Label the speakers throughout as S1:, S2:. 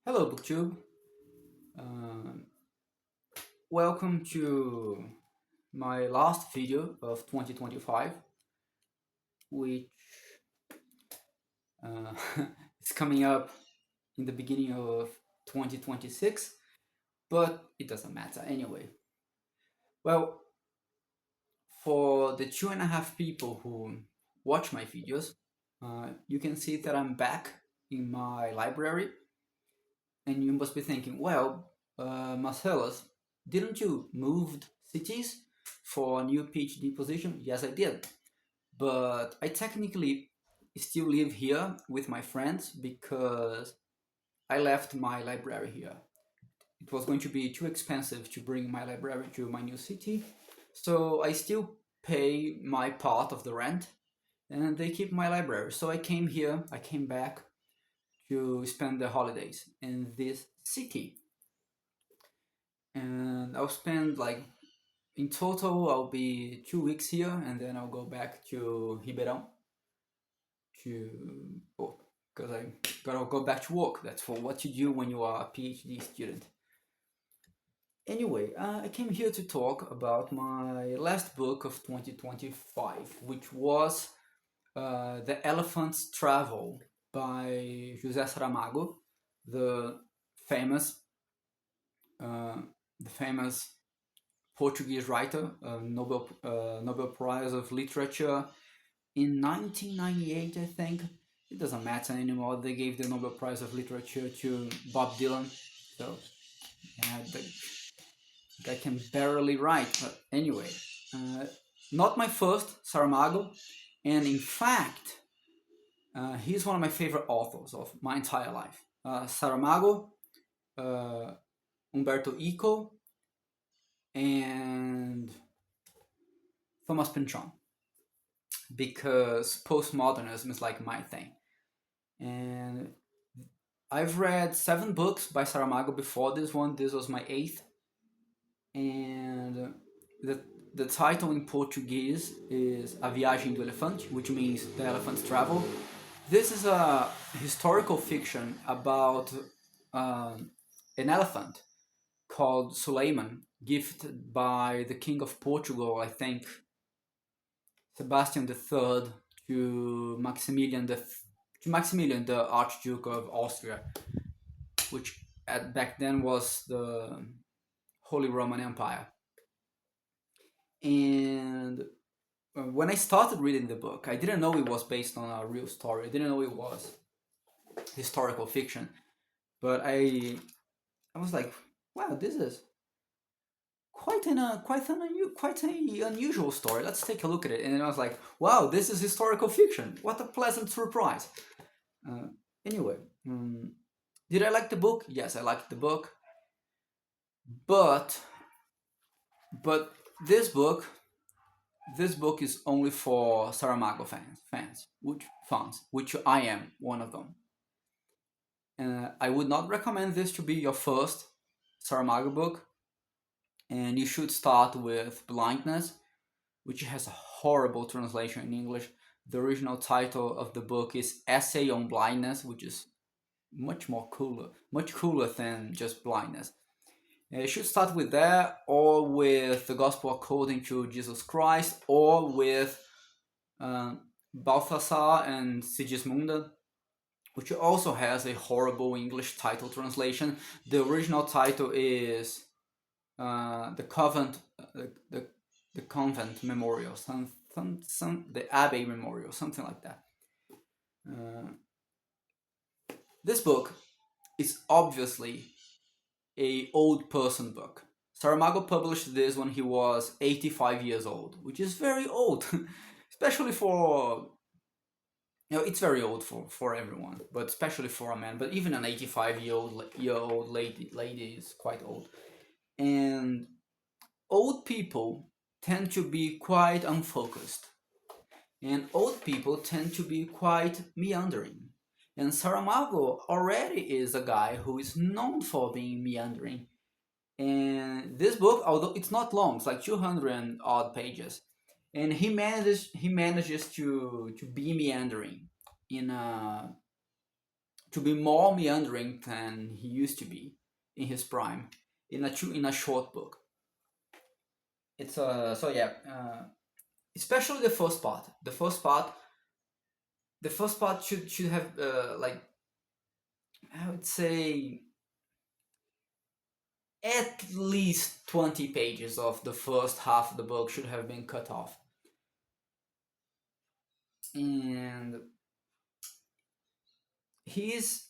S1: Hello, BookTube. Um Welcome to my last video of 2025, which uh, is coming up in the beginning of 2026, but it doesn't matter anyway. Well, for the 2.5 people who watch my videos, you can see that I'm back in my library, and you must be thinking, well, Marcellus, didn't you move cities for a new PhD position? Yes, I did. But I technically still live here with my friends because I left my library here. It was going to be too expensive to bring my library to my new city, so I still pay my part of the rent and they keep my library. So I came back to spend the holidays in this city. And I'll spend like in total I'll be 2 weeks here, and then I'll go back to Ribeirão to because I gotta go back to work. That's for what you do when you are a PhD student. Anyway, I came here to talk about my last book of 2025, which was The Elephant's Travel by José Saramago, the famous uh, the famous Portuguese writer, Nobel Prize of Literature in 1998, I think. It doesn't matter anymore. They gave the Nobel Prize of Literature to Bob Dylan, so yeah, the guy can barely write. But anyway, not my first Saramago, and in fact, he's one of my favorite authors of my entire life. Saramago, uh, Umberto Eco, and Thomas Pynchon, because postmodernism is like my thing. And I've read 7 books by Saramago before this one. This was my 8th. And the title in Portuguese is A Viagem do Elefante, which means The Elephant's Travel. This is a historical fiction about an elephant called Suleiman, gifted by the King of Portugal, I think, Sebastian III, to Maximilian, the Archduke of Austria, which back then was the Holy Roman Empire. And when I started reading the book, I didn't know it was based on a real story. I didn't know it was historical fiction. But I was like, wow, this is quite an unusual story. Let's take a look at it. And I was like, wow, this is historical fiction. What a pleasant surprise. Uh, anyway, did I like the book? Yes, I liked the book. But this book is only for Saramago which I am one of them. I would not recommend this to be your first Saramago book, and you should start with Blindness, which has a horrible translation in English. The original title of the book is Essay on Blindness, which is much cooler than just blindness. You should start with that, or with the Gospel according to Jesus Christ, or with Balthasar and Sigismunda, which also has a horrible English title translation. The original title is the convent memorial, the abbey memorial, something like that. This book is obviously a old person book. Saramago published this when he was 85 years old, which is very old, especially for, it's very old for everyone, but especially for a man. But even an 85-year-old lady is quite old. And old people tend to be quite unfocused, and old people tend to be quite meandering. And Saramago already is a guy who is known for being meandering. And this book, although it's not long, it's like 200 odd pages, and he manages to be meandering in a to be more meandering than he used to be in his prime in a short book. It's so yeah, especially the first part. The first part should have like, I would say, at least 20 pages of the first half of the book should have been cut off. And he's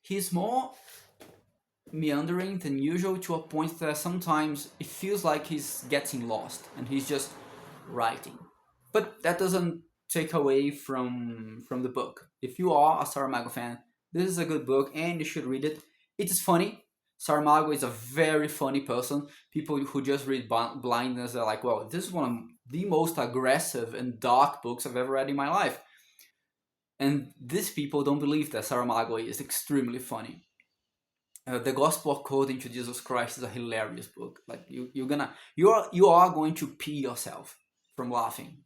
S1: he's more meandering than usual, to a point that sometimes it feels like he's getting lost and he's just writing. But that doesn't take away from the book. If you are a Saramago fan, this is a good book and you should read it. It is funny. Saramago is a very funny person. People who just read Blindness are like, well, this is one of the most aggressive and dark books I've ever read in my life. And these people don't believe that Saramago is extremely funny. The Gospel According to Jesus Christ is a hilarious book. Like, you are going to pee yourself from laughing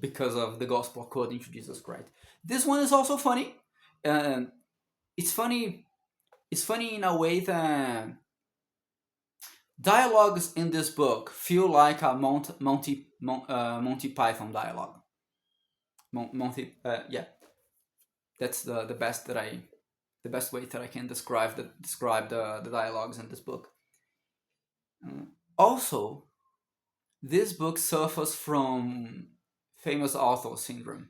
S1: because of the Gospel According to Jesus Christ. This one is also funny. Uh, it's funny. It's funny in a way that dialogues in this book feel like a Monty Python dialogue. Yeah, that's the best way that I can describe the dialogues in this book. Also, this book suffers from famous author syndrome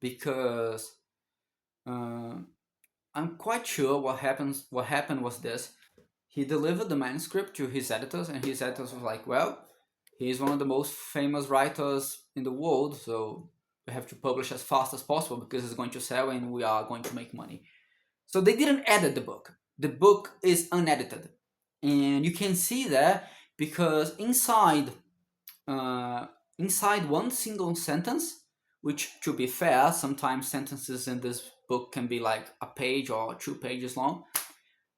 S1: because uh, I'm quite sure what happened was this: he delivered the manuscript to his editors, and his editors was like, "Well, he's one of the most famous writers in the world, so we have to publish as fast as possible because it's going to sell and we are going to make money." So they didn't edit the book. The book is unedited, and you can see that because uh, inside one single sentence, which, to be fair, sometimes sentences in this book can be like a page or 2 pages long.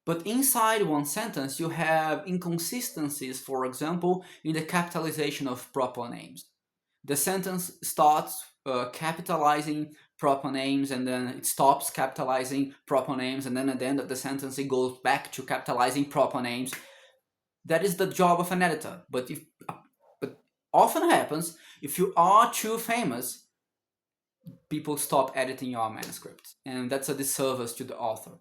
S1: But inside one sentence, you have inconsistencies, for example, in the capitalization of proper names. The sentence starts capitalizing proper names, and then it stops capitalizing proper names, and then at the end of the sentence it goes back to capitalizing proper names. That is the job of an editor. But often happens, if you are too famous, people stop editing your manuscripts, and that's a disservice to the author.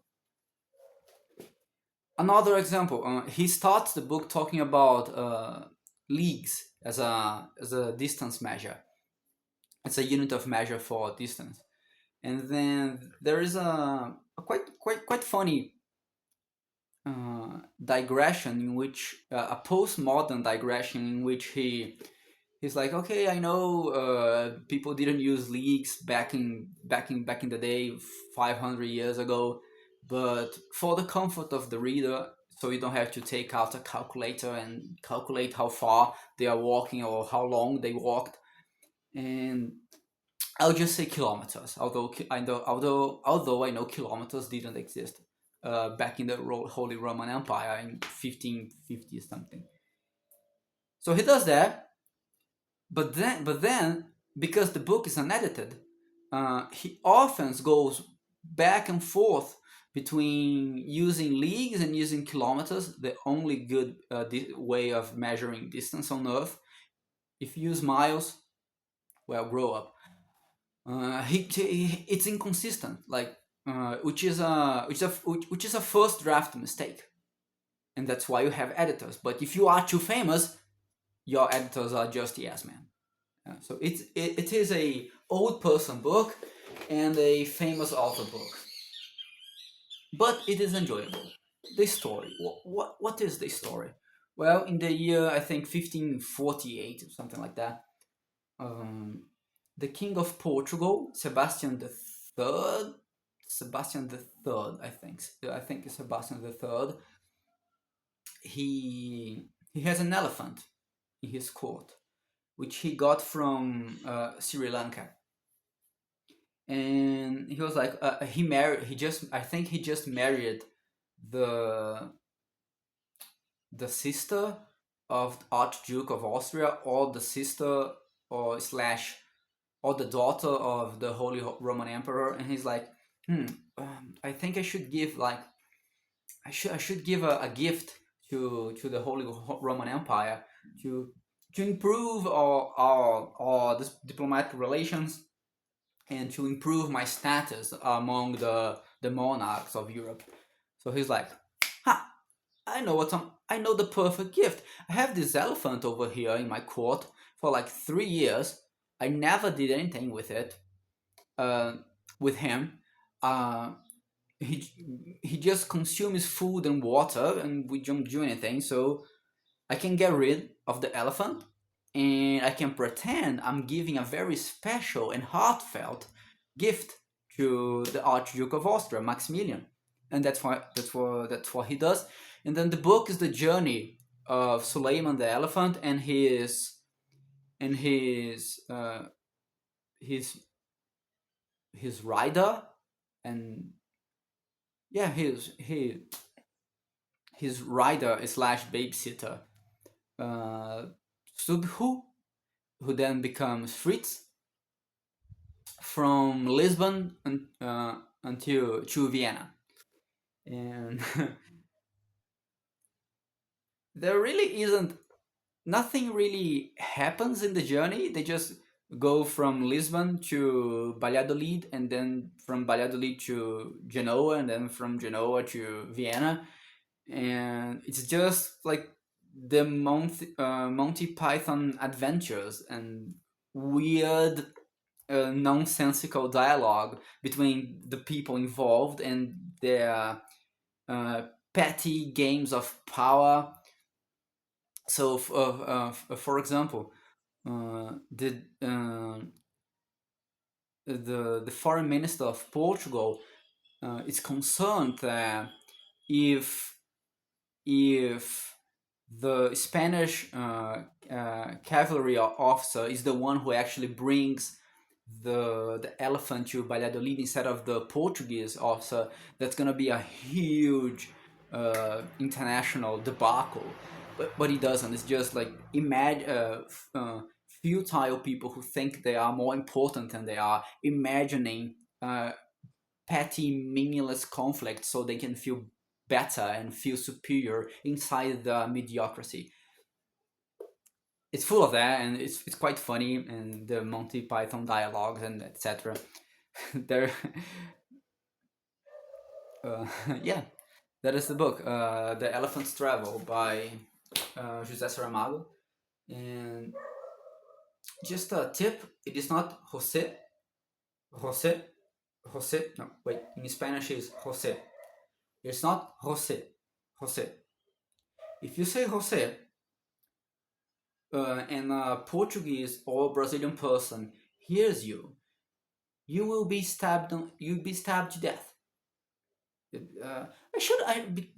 S1: Another example, he starts the book talking about leagues as a distance measure. It's a unit of measure for distance. And then there is a quite funny digression in which a postmodern digression in which he's like, okay, I know people didn't use leagues back in the day, 500 years ago, but for the comfort of the reader, so you don't have to take out a calculator and calculate how far they are walking or how long they walked, and I'll just say kilometers. Although I know kilometers didn't exist back in the Holy Roman Empire in 1550 something. So he does that, but then because the book is unedited, he often goes back and forth between using leagues and using kilometers, the only good way of measuring distance on Earth. If you use miles, well, grow up. It's inconsistent, like which is a first draft mistake, and that's why you have editors. But if you are too famous, your editors are just yes man. So it is a old person book and a famous author book, but it is enjoyable. The story, what is the story? Well, in the year, I think, 1548 or something like that, um, the king of Portugal, Sebastian the Third, I think it's Sebastian the Third. He has an elephant in his court, which he got from Sri Lanka, and he was like, he married. He just, I think, he just married the the sister of Archduke of Austria, or the sister or slash or the daughter of the Holy Roman Emperor, and he's like, hmm, I think I should give like I should give a gift to the Holy Roman Empire to to improve our diplomatic relations and to improve my status among the monarchs of Europe. So he's like, ha, I know the perfect gift. I have this elephant over here in my court for like 3 years. I never did anything with it, uh, with him. Uh, he just consumes food and water, and we don't do anything. So I can get rid of the elephant, and I can pretend I'm giving a very special and heartfelt gift to the Archduke of Austria, Maximilian, and that's what he does. And then the book is the journey of Suleiman the elephant and and his uh, his his rider, and yeah, his rider slash babysitter, uh, Subhu, who then becomes Fritz, from Lisbon until to Vienna. And there really isn't nothing really happens in the journey. They just go from Lisbon to Valladolid, and then from Valladolid to Genoa, and then from Genoa to Vienna. And it's just like the Monty Python adventures and weird nonsensical dialogue between the people involved and their uh, petty games of power. So, for example, the the foreign minister of Portugal is concerned that if if the Spanish cavalry officer is the one who actually brings the elephant to Valladolid instead of the Portuguese officer, that's gonna be a huge international debacle. But he doesn't. It's just like imagine futile people who think they are more important than they are, imagining petty, meaningless conflicts so they can feel better and feel superior inside the mediocrity. It's full of that, and it's quite funny, and the Monty Python dialogues and etc. There, uh, yeah, that is the book, The Elephant's Travel by José Saramago. And just a tip: it is not Jose, Jose. No, wait. In Spanish, is Jose. It's not Jose, Jose. If you say Jose, and a Portuguese or Brazilian person hears you, you will be stabbed. You'll be stabbed to death.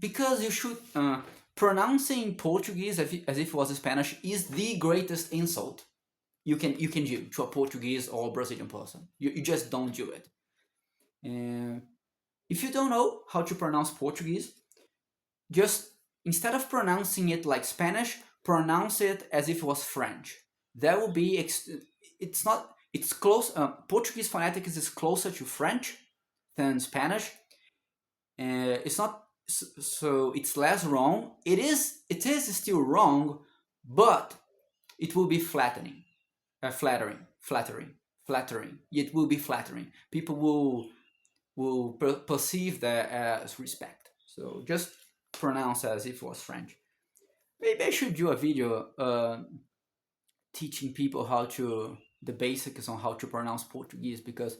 S1: Because you should pronouncing Portuguese as if it was Spanish is the greatest insult you can do to a Portuguese or Brazilian person. You just don't do it. And if you don't know how to pronounce Portuguese, just instead of pronouncing it like Spanish, pronounce it as if it was French. That would be it's not it's close. Portuguese phonetics is closer to French than Spanish. It's not so it's less wrong. It is still wrong, but it will be flattering. It will be flattering. People will perceive that as respect. So just pronounce as if it was French. Maybe I should do a video teaching people how to the basics on how to pronounce Portuguese, because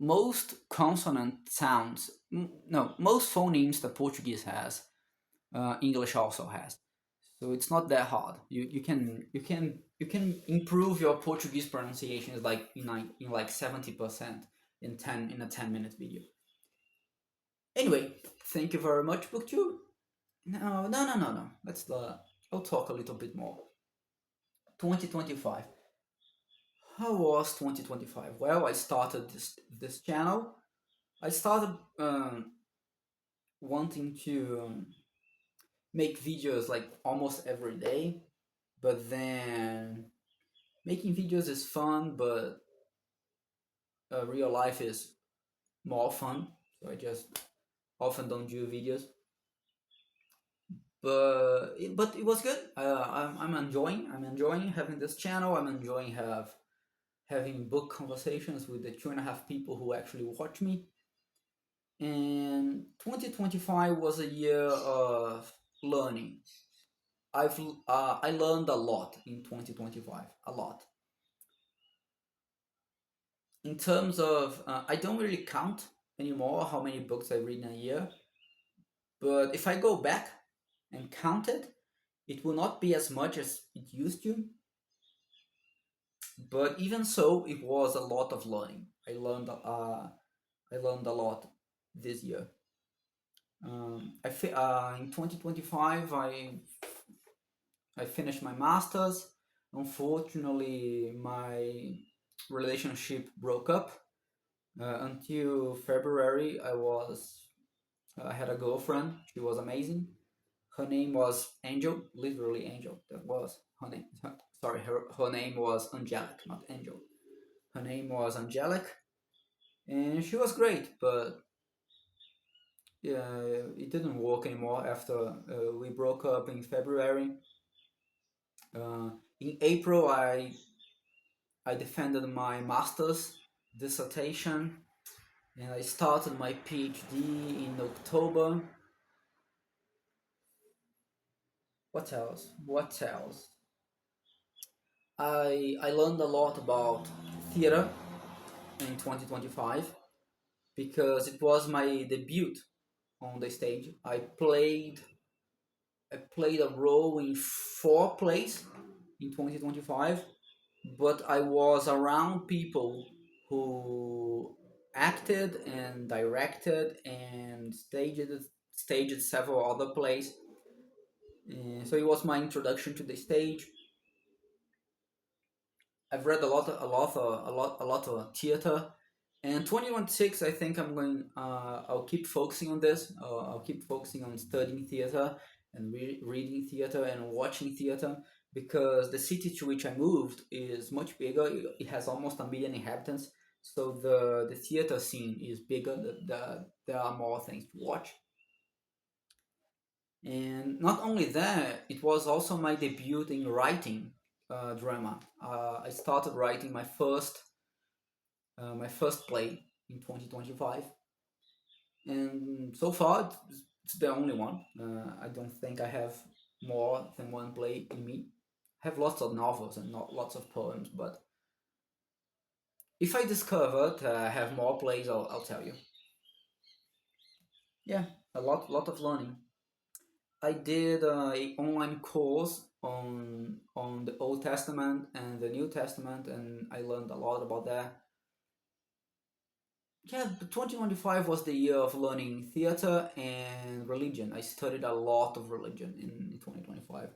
S1: most consonant sounds, no, most phonemes that Portuguese has, English also has. So it's not that hard. You can improve your Portuguese pronunciation like in like 70% in a 10-minute video. Anyway, thank you very much, BookTube. No. I'll talk a little bit more. 2025. How was 2025? Well, I started this channel. I started wanting to make videos like almost every day, but then Making videos is fun, but real life is more fun. So I just often don't do videos. But it was good. I'm enjoying having this channel. I'm enjoying having book conversations with the 2.5 people who actually watch me. And 2025 was a year of learning. I learned a lot in 2025, a lot. In terms of, I don't really count anymore how many books I read in a year, but if I go back and count it, it will not be as much as it used to. But even so, it was a lot of learning. I learned a lot this year. In 2025, I finished my masters. Unfortunately, my relationship broke up. Until February, I had a girlfriend. She was amazing. Her name was Angel, literally Angel. That was her name. Sorry, her name was Angelic, not Angel. Her name was Angelic, and she was great. But yeah, it didn't work anymore after we broke up in February. In April, I defended my master's dissertation, and I started my PhD in October. What else? What else? I learned a lot about theater in 2025 because it was my debut on the stage. I played a role in 4 plays in 2025, but I was around people who acted and directed and staged several other plays. So it was my introduction to the stage. I've read a lot of theater, and 2016. I think I'll keep focusing on this. I'll keep focusing on studying theater and reading theater and watching theater because the city to which I moved is much bigger. It has almost 1 million inhabitants, so the theater scene is bigger. There are more things to watch. And not only that, it was also my debut in writing drama. I started writing my first play in 2025, and so far it's the only one. I don't think I have more than one play in me. I have lots of novels and not lots of poems, but if I discover that I have more plays, I'll tell you. Yeah, lot of learning. I did a online course on the Old Testament and the New Testament, and I learned a lot about that. Yeah, 2025 was the year of learning theater and religion. I studied a lot of religion in 2025.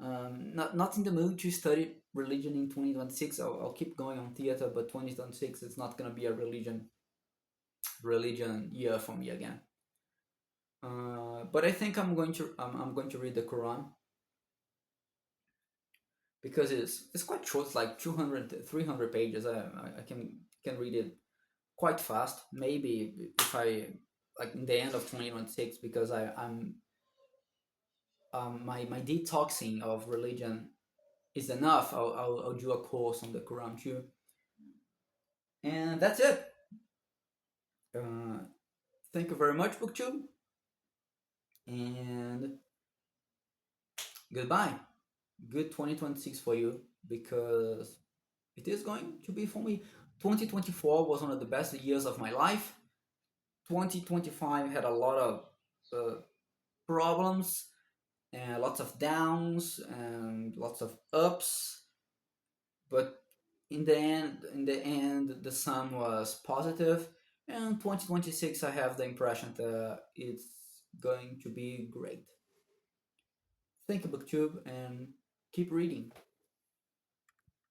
S1: Not in the mood to study religion in 2026. I'll keep going on theater, but 2026 it's not gonna be a religion year for me again. But I think I'm going to read the Quran because it's quite short. It's like 200 300 pages. I can read it quite fast. Maybe if I like in the end of 2026 because I'm my detoxing of religion is enough. I'll do a course on the Quran too, and that's it. Uh, Thank you very much, BookTube, and goodbye. Good 2026 for you because it is going to be for me. 2024 was one of the best years of my life. 2025 had a lot of uh, problems and lots of downs and lots of ups, but in the end, the sum was positive. And 2026, I have the impression that it's going to be great. Thank you, BookTube, and keep reading.